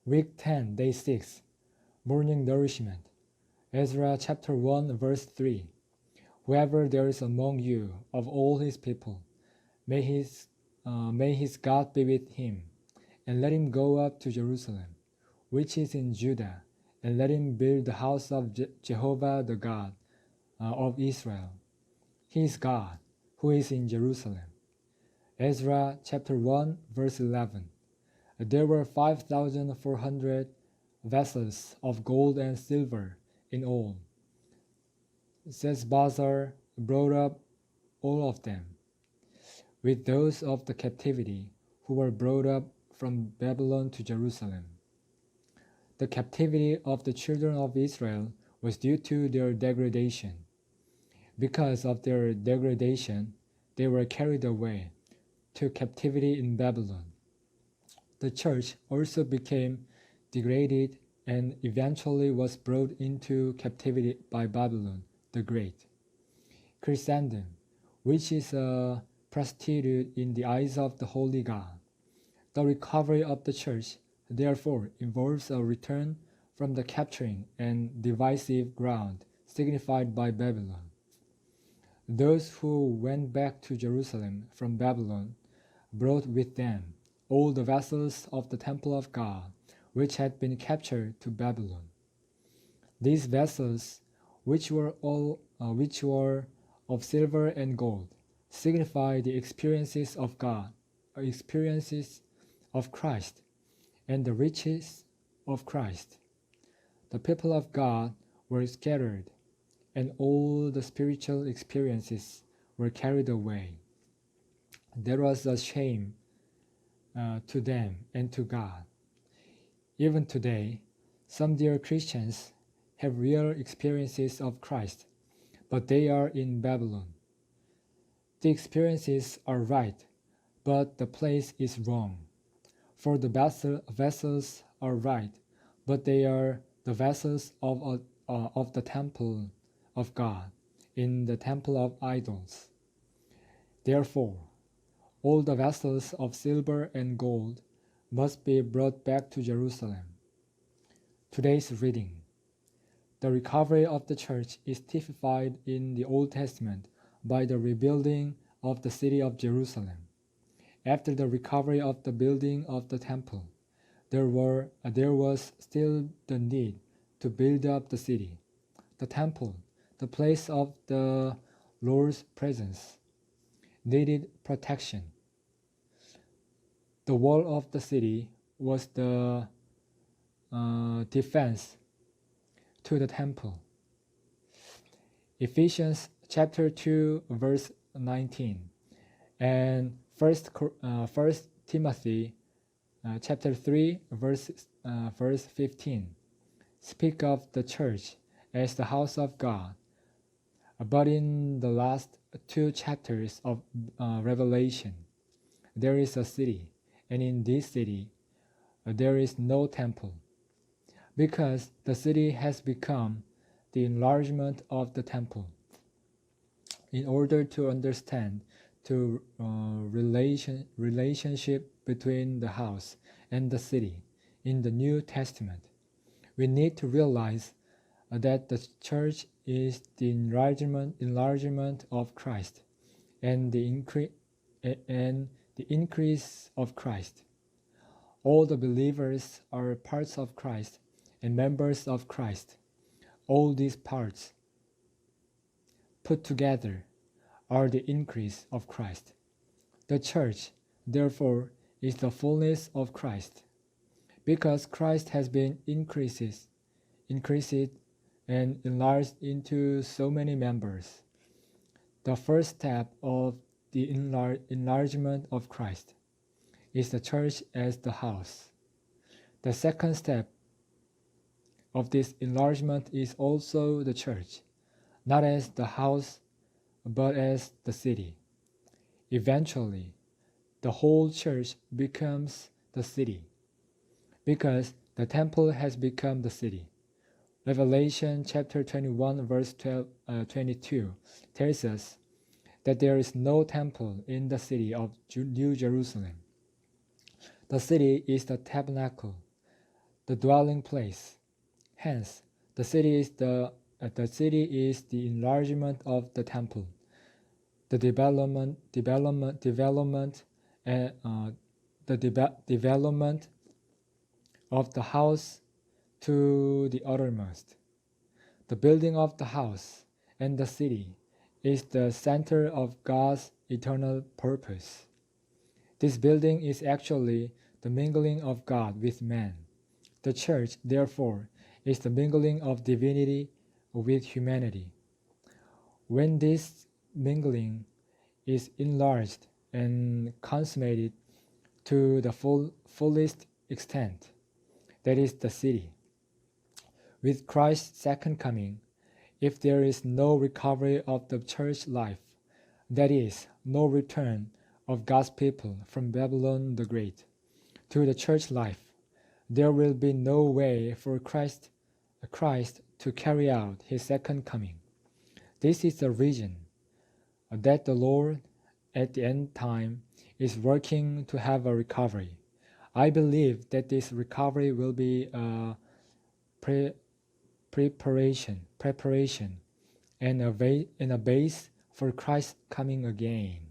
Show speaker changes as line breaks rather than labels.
Week 10, Day 6, Morning Nourishment. Ezra chapter 1, verse 3. Whoever there is among you of all his people, may his God be with him, and let him go up to Jerusalem, which is in Judah, and let him build the house of Jehovah the God of Israel, his God, who is in Jerusalem. Ezra chapter 1, verse 11. There were 5,400 vessels of gold and silver in all. Sheshbazzar brought up all of them, with those of the captivity who were brought up from Babylon to Jerusalem. The captivity of the children of Israel was due to their degradation. Because of their degradation, they were carried away to captivity in Babylon. The church also became degraded and eventually was brought into captivity by Babylon the Great. Christendom, which is a prostitute in the eyes of the Holy God. The recovery of the church, therefore, involves a return from the capturing and divisive ground signified by Babylon. Those who went back to Jerusalem from Babylon brought with them all the vessels of the temple of God, which had been captured to Babylon. These vessels, which were of silver and gold, signify the experiences of God, experiences of Christ, and the riches of Christ. The people of God were scattered, and all the spiritual experiences were carried away. There was a shame to them and to God. Even today, some dear Christians have real experiences of Christ, but they are in Babylon. The experiences are right, but the place is wrong. For the vessels are right, but they are the vessels of the temple of God, in the temple of idols. Therefore, all the vessels of silver and gold must be brought back to Jerusalem. Today's reading. The recovery of the church is typified in the Old Testament by the rebuilding of the city of Jerusalem. After the recovery of the building of the temple, there was still the need to build up the city. The temple, the place of the Lord's presence, needed protection. The wall of the city was the defense to the temple. Ephesians chapter 2 verse 19 and 1 Timothy chapter 3 verse 15 speak of the church as the house of God. But in the last two chapters of Revelation, there is a city, and in this city there is no temple, because the city has become the enlargement of the temple. In order to understand the relationship between the house and the city in the New Testament, we need to realize that the church is the enlargement of Christ and the increase of Christ. All the believers are parts of Christ and members of Christ. All these parts put together are the increase of Christ. The church, therefore, is the fullness of Christ, because Christ has been increased and enlarged into so many members. The first step of the enlargement of Christ is the church as the house. The second step of this enlargement is also the church, not as the house, but as the city. Eventually, the whole church becomes the city, because the temple has become the city. Revelation chapter 21 verse 22 tells us that there is no temple in the city of New Jerusalem. The city is the tabernacle, the dwelling place. Hence, the city is the enlargement of the temple, the development of the house to the uttermost. The building of the house and the city is the center of God's eternal purpose. This building is actually the mingling of God with man. The church, therefore, is the mingling of divinity with humanity. When this mingling is enlarged and consummated to the fullest extent, that is the city. With Christ's second coming, if there is no recovery of the church life, that is, no return of God's people from Babylon the Great to the church life, there will be no way for Christ to carry out his second coming. This is the reason that the Lord at the end time is working to have a recovery. I believe that this recovery will be a preparation and a base for Christ's coming again.